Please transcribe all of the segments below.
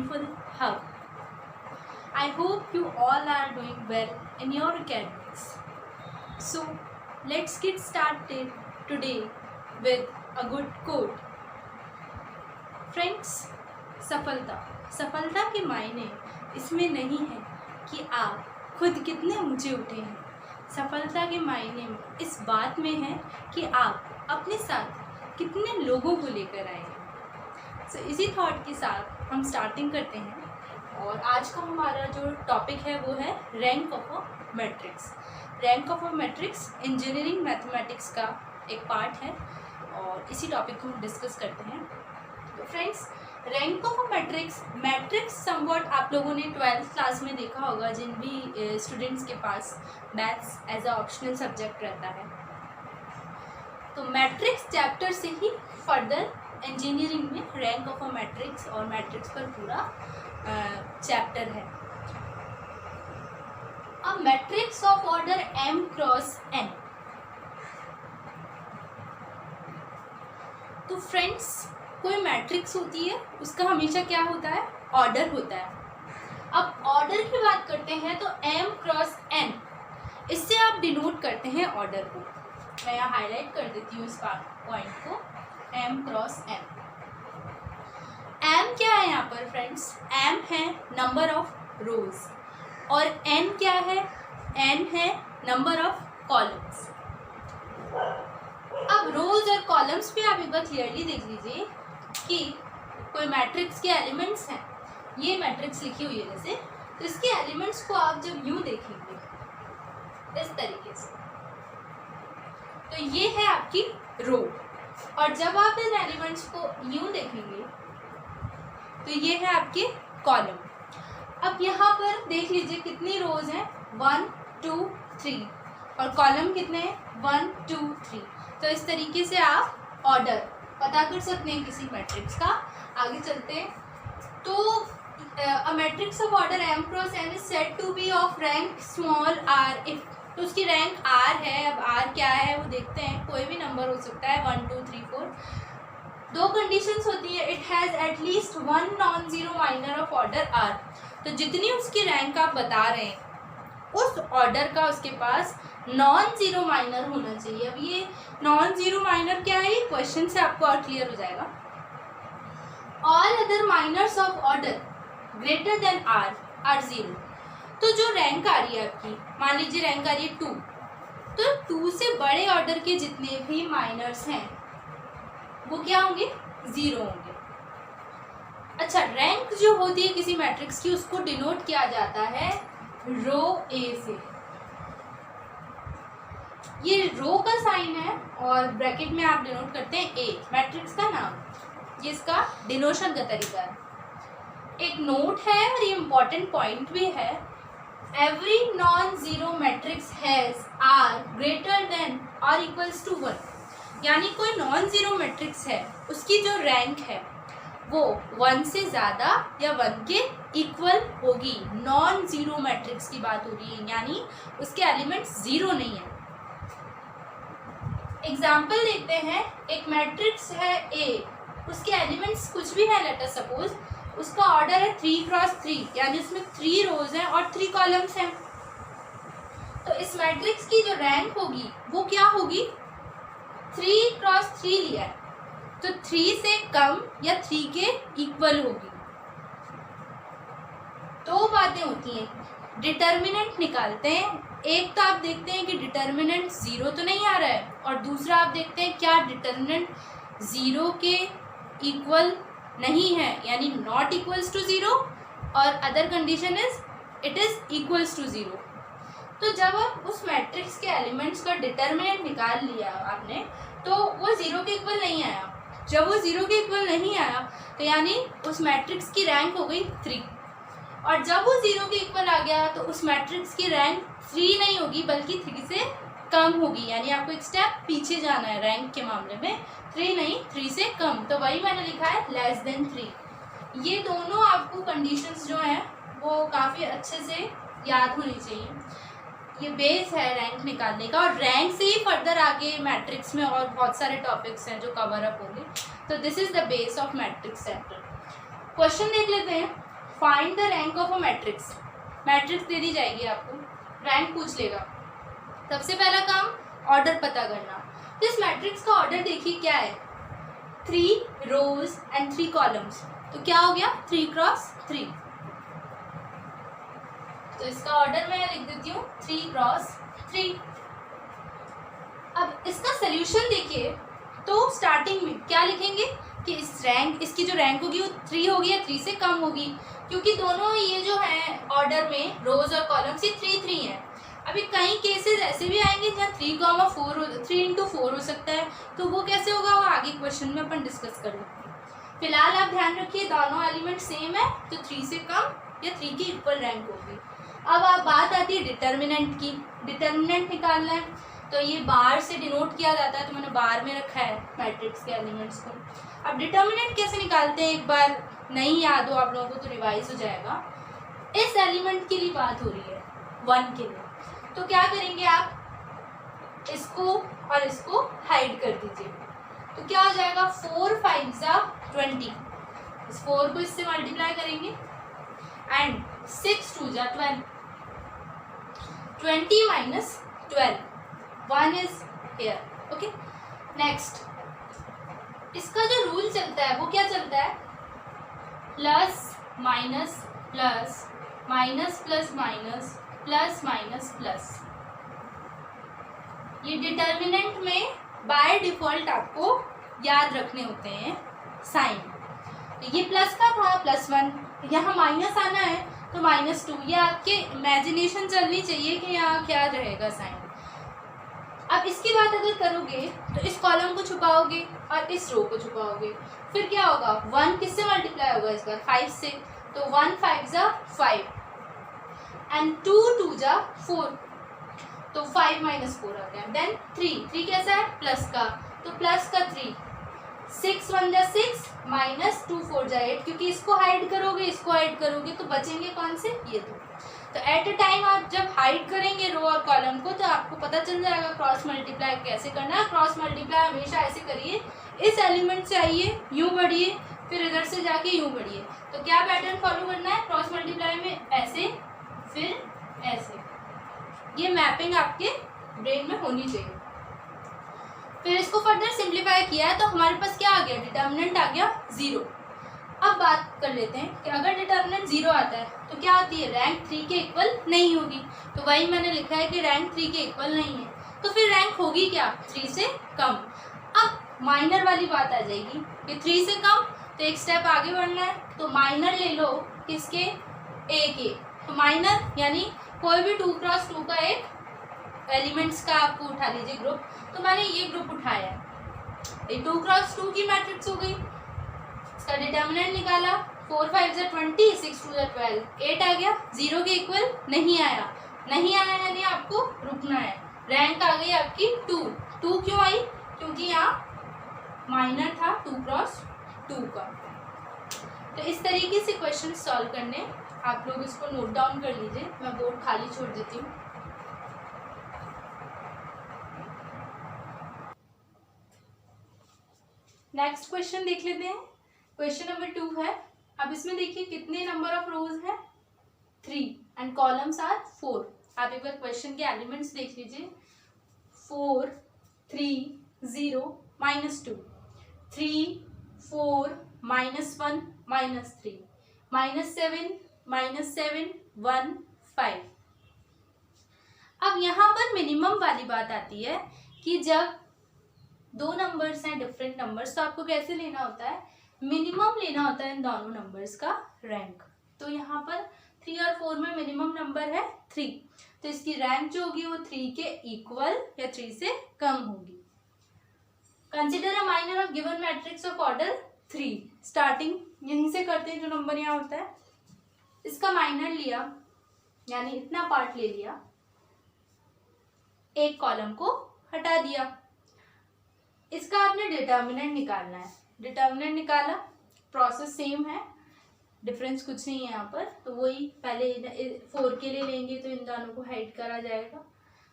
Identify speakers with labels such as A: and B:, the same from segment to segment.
A: meaningful hug. I hope you all are doing well in your academics. So, let's get started today with a good quote. Friends, सफलता के मायने इसमें नहीं है कि आप खुद कितने ऊंचे उठे हैं। सफलता के मायने इस बात में है कि आप अपने साथ कितने लोगों को लेकर आए हैं। सो इसी थॉट के साथ हम स्टार्टिंग करते हैं और आज का हमारा जो टॉपिक है वो है rank of a matrix. Rank of a matrix engineering mathematics का एक पार्ट है और इसी टॉपिक को हम डिस्कस करते हैं। तो friends, rank of a matrix somewhat आप लोगों ने 12th क्लास में देखा होगा, जिन भी स्टूडेंट्स के पास maths as a optional subject रहता है। तो मैट्रिक्स चैप्टर से ही फर्दर इंजीनियरिंग में रैंक ऑफ अ मैट्रिक्स और मैट्रिक्स पर पूरा चैप्टर है। A matrix of order m cross n। तो फ्रेंड्स, कोई मैट्रिक्स होती है, उसका हमेशा क्या होता है, ऑर्डर होता है। अब ऑर्डर की बात करते हैं तो m क्रॉस n, इससे आप डिनोट करते हैं ऑर्डर को। मैं यहाँ हाईलाइट कर देती हूँ इस पॉइंट को, m क्रॉस n। m क्या है यहाँ पर फ्रेंड्स, m है नंबर ऑफ रोज और n क्या है, n है नंबर ऑफ कॉलम्स। अब रोज और कॉलम्स पे आप एक बार क्लियरली देख लीजिए कि कोई मैट्रिक्स के एलिमेंट्स हैं, ये मैट्रिक्स लिखी हुई है जैसे, तो इसके एलिमेंट्स को आप जब यूं देखेंगे इस तरीके से, तो ये है आपकी रो, और जब आप इन एलिमेंट्स को यूं देखेंगे तो ये है आपके कॉलम। अब यहाँ पर देख लीजिए कितनी रोज हैं, 1 2 3, और कॉलम कितने हैं, 1 2 3। तो इस तरीके से आप ऑर्डर पता कर सकते हैं किसी मैट्रिक्स का। आगे चलते हैं तो a matrix of order m cross n is said to be of rank small r if, तो उसकी रैंक r है। अब r क्या है वो देखते हैं, कोई भी नंबर हो सकता है, 1 2 3 4। दो कंडीशंस होती है, it has at least one non zero minor of order r। तो जितनी उसकी रैंक आप बता रहे हैं उस ऑर्डर का उसके पास नॉन जीरो माइनर होना चाहिए। अब ये नॉन जीरो माइनर क्या है, ये क्वेश्चन से आपको और क्लियर हो जाएगा। All other minors of order greater than r are zero. तो जो रैंक आ रही है आपकी, मान लीजिए रैंक आ रही है 2, तो 2 से बड़े ऑर्डर के जितने भी माइनर्स हैं वो क्या होंगे, जीरो होंगे। अच्छा, रैंक जो होती है किसी मैट्रिक्स की, उसको डिनोट किया जाता है रो ए से। ये रो का साइन है और ब्रैकेट में आप डिनोट करते हैं ए, मैट्रिक्स का नाम, ये इसका डिनोशन का तरीका है। एक नोट है और ये इम्पॉर्टेंट पॉइंट भी है, every non zero matrix has r greater than or equals to 1। यानी कोई नॉन जीरो मैट्रिक्स है, उसकी जो रैंक है वो 1 से ज़्यादा या 1 के इक्वल होगी। नॉन जीरो मैट्रिक्स की बात हो रही है, यानी उसके एलिमेंट्स जीरो नहीं है। एग्जाम्पल देखते हैं, एक मैट्रिक्स है A, उसके एलिमेंट्स कुछ भी है, लेट अस सपोज उसका ऑर्डर है 3 क्रॉस 3, यानी उसमें 3 रोज हैं और 3 कॉलम्स हैं। तो इस मैट्रिक्स की जो रैंक होगी वो क्या होगी, 3 क्रॉस 3 लिया है तो 3 से कम या 3 के इक्वल होगी। दो बातें होती हैं, डिटर्मिनेंट निकालते हैं। एक तो आप देखते हैं कि डिटर्मिनेंट जीरो तो नहीं आ रहा है, और दूसरा आप देखते हैं क्या डिटर्मिनेंट जीरो के इक्वल नहीं है, यानी नॉट इक्वल्स टू जीरो, और other condition is it is equals to zero. तो जब आप उस मैट्रिक्स के एलिमेंट्स का डिटर्मिनेंट निकाल लिया आपने, तो वो जीरो के इक्वल नहीं आया। जब वो जीरो के इक्वल नहीं आया तो यानी उस मैट्रिक्स की रैंक हो गई 3, और जब वो जीरो के इक्वल आ गया तो उस मैट्रिक्स की रैंक 3 नहीं होगी बल्कि 3 से कम होगी। यानी आपको एक स्टेप पीछे जाना है रैंक के मामले में, 3 नहीं 3 से कम। तो वही मैंने लिखा है लेस देन 3। ये दोनों आपको कंडीशंस जो हैं वो काफ़ी अच्छे से याद होनी चाहिए। ये बेस है रैंक निकालने का, और रैंक से ही फर्दर आगे मैट्रिक्स में और बहुत सारे टॉपिक्स हैं जो कवर अप होंगे। तो this is the base of matrix chapter. Question देख लेते हैं। Find the rank of a matrix. Matrix दे दी जाएगी आपको, रैंक पूछ लेगा। सबसे पहला काम ऑर्डर पता करना। तो इस मैट्रिक्स का ऑर्डर देखिए क्या है, 3 रोज एंड 3 कॉलम्स। तो क्या हो गया 3 क्रॉस 3। तो इसका ऑर्डर मैं लिख देती हूँ 3 क्रॉस 3। अब इसका सोल्यूशन देखिए, तो स्टार्टिंग में क्या लिखेंगे कि इसकी जो रैंक होगी वो 3 होगी या 3 से कम होगी, क्योंकि दोनों ये जो है ऑर्डर में रोज और कॉलम्स ये 3 है। अभी कई केसेस ऐसे भी आएंगे जहाँ 3 इंटू 4 हो सकता है, तो वो कैसे होगा वो आगे क्वेश्चन में अपन डिस्कस कर लेंगे। फिलहाल आप ध्यान रखिए दोनों एलिमेंट सेम है, तो 3 से कम या 3 की इक्वल रैंक होगी। अब आप बात आती है डिटर्मिनेंट की। डिटर्मिनेंट निकालना है, तो ये बार से डिनोट किया जाता है, तो मैंने बार में रखा है मैट्रिक्स के एलिमेंट्स को। अब डिटर्मिनेंट कैसे निकालते हैं, एक बार नहीं याद हो आप लोगों को तो रिवाइज हो जाएगा। इस एलिमेंट के लिए बात हो रही है 1 के लिए, तो क्या करेंगे आप इसको और इसको हाइड कर दीजिए। तो क्या हो जाएगा 4 5 20। इस 4 को इससे मल्टीप्लाई करेंगे and 6 2 12। 20 minus 12, 1 is here. Okay, next इसका जो रूल चलता है वो क्या चलता है, plus minus plus minus plus minus plus minus plus. ये डिटर्मिनेंट में बाय डिफॉल्ट आपको याद रखने होते हैं साइन। ये प्लस का था +1, यहाँ माइनस आना है तो -2। ये आपके इमेजिनेशन चलनी चाहिए कि यहाँ क्या रहेगा साइन। अब इसकी बात अगर करोगे तो इस कॉलम को छुपाओगे और इस रो को छुपाओगे, फिर क्या होगा 1 किससे मल्टीप्लाई होगा इस बार 5 से, तो 1 5 5 एंड 2 2 4, तो 5 - 4 आ गया। देन 3 कैसा है प्लस का, तो प्लस का 3, 6 1 6 -2 4 8, क्योंकि इसको हाइड करोगे इसको हाइड करोगे तो बचेंगे कौन से, ये दो। तो एट अ टाइम आप जब हाइड करेंगे रो और कॉलम को तो आपको पता चल जाएगा क्रॉस मल्टीप्लाई कैसे करना है। क्रॉस मल्टीप्लाई हमेशा ऐसे करिए, इस एलिमेंट से आइए यूँ बढ़िए, फिर इधर से जाके यूँ बढ़िए। तो क्या पैटर्न फॉलो करना है क्रॉस मल्टीप्लाई में, ऐसे फिर ऐसे। ये मैपिंग आपके ब्रेन में होनी चाहिए। फिर इसको फर्दर सिंप्लीफाई किया है तो हमारे पास क्या आ गया, डिटर्मिनेंट आ गया 0। अब बात कर लेते हैं कि अगर डिटर्मिनेंट 0 आता है तो क्या आती है, रैंक 3 के इक्वल नहीं होगी। तो वही मैंने लिखा है कि रैंक 3 के इक्वल नहीं है, तो फिर रैंक होगी क्या 3 से कम। अब माइनर वाली बात आ जाएगी कि 3 से कम, तो एक स्टेप आगे बढ़ना है, तो माइनर ले लो किसके, ए के। तो माइनर यानी कोई भी 2 क्रॉस 2 का एक एलिमेंट्स का आपको उठा लीजिए ग्रुप। तो मैंने ये ग्रुप उठाया है, ये 2 क्रॉस 2 की मैट्रिक्स हो गई। इसका डिटर्मिनेंट निकाला, 4 5 20, 6 2 12, 8 आ गया। 0 के इक्वल नहीं आया, नहीं आया यानी आपको रुकना है। रैंक आ गई आपकी 2 क्यों आई, क्योंकि यहाँ माइनर था 2 क्रॉस 2 का। तो इस तरीके से क्वेश्चन सॉल्व करने, आप लोग इसको नोट डाउन कर लीजिए, मैं बोर्ड खाली छोड़ देती हूँ। नेक्स्ट क्वेश्चन देख लेते हैं, क्वेश्चन नंबर 2 है। अब इसमें देखिए कितने नंबर ऑफ रोज है, 3 एंड कॉलम्स आर 4। आप एक बार क्वेश्चन के एलिमेंट्स देख लीजिए, 4 3 0 -2, 3 4 -1 -3, -7 1 5। अब यहाँ पर मिनिमम वाली बात आती है कि जब 2 नंबर्स हैं डिफरेंट नंबर्स, तो आपको कैसे लेना होता है, मिनिमम लेना होता है इन दोनों नंबर्स का रैंक। तो यहाँ पर 3 और 4 में मिनिमम नंबर है 3, तो इसकी रैंक जो होगी वो 3 के इक्वल या 3 से कम होगी। Consider a minor of given matrix of order 3। Starting यहीं से करते हैं, जो नंबर यहाँ होता है इसका माइनर लिया, यानी इतना पार्ट ले लिया, एक कॉलम को हटा दिया। इसका आपने डिटर्मिनेंट निकालना है। डिटर्मिनेंट निकाला, प्रोसेस सेम है, डिफरेंस कुछ नहीं है यहाँ पर। तो वही पहले 4 के लिए लेंगे तो इन दोनों को हाइड करा जाएगा,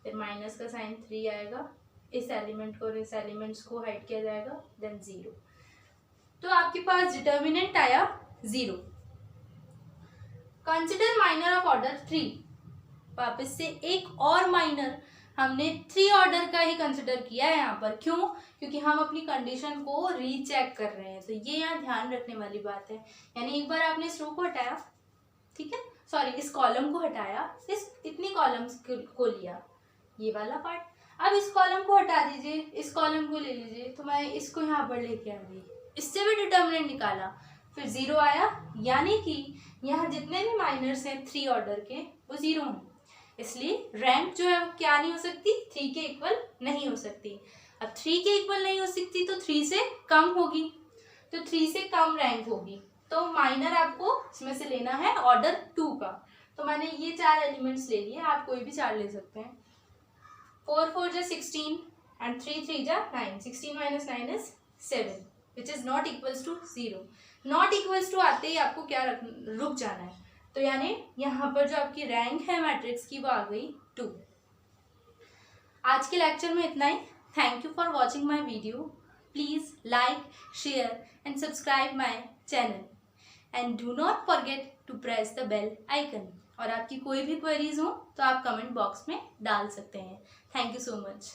A: फिर माइनस का साइन 3 आएगा, इस एलिमेंट को और इस एलिमेंट्स को हाइड किया जाएगा, देन 0। तो आपके पास डिटर्मिनेंट आया 0। Consider minor of order 3। वापस से एक और माइनर हमने 3 ऑर्डर का ही कंसिडर किया है यहाँ पर। क्यों? क्योंकि हम अपनी कंडीशन को रीचेक कर रहे हैं। तो ये यहाँ ध्यान रखने वाली बात है। यानी एक बार आपने इस रो को हटाया, ठीक है, सॉरी इस कॉलम को हटाया, इस इतनी कॉलम्स को लिया, ये वाला पार्ट। अब इस कॉलम को हटा दीजिए, इस कॉलम को ले लीजिए, तो मैं इसको यहाँ पर लेके आ गई, इससे भी डिटर्मिनेंट निकाला, फिर 0 आया। यानी कि यहाँ जितने भी माइनर्स हैं 3 ऑर्डर के वो 0 हैं। इसलिए रैंक जो है वो क्या नहीं हो सकती, 3 के इक्वल नहीं हो सकती। अब 3 के इक्वल नहीं हो सकती तो 3 से कम होगी, तो 3 से कम रैंक होगी। तो माइनर आपको इसमें से लेना है ऑर्डर 2 का। तो मैंने ये 4 एलिमेंट्स ले लिए, आप कोई भी 4 ले सकते हैं। 4 4 जा 16 and 3 3 जा 9। 16 minus 9 is 7 which is not equals to 0। Not equals to आते ही आपको क्या रुक जाना है। तो यानी यहाँ पर जो आपकी रैंक है मैट्रिक्स की वो आ गई 2। आज के लेक्चर में इतना ही। Thank you for watching my video. Please like, share and subscribe my channel and do not forget to press the bell icon. और आपकी कोई भी क्वेरीज हो तो आप कमेंट बॉक्स में डाल सकते हैं। Thank you so much.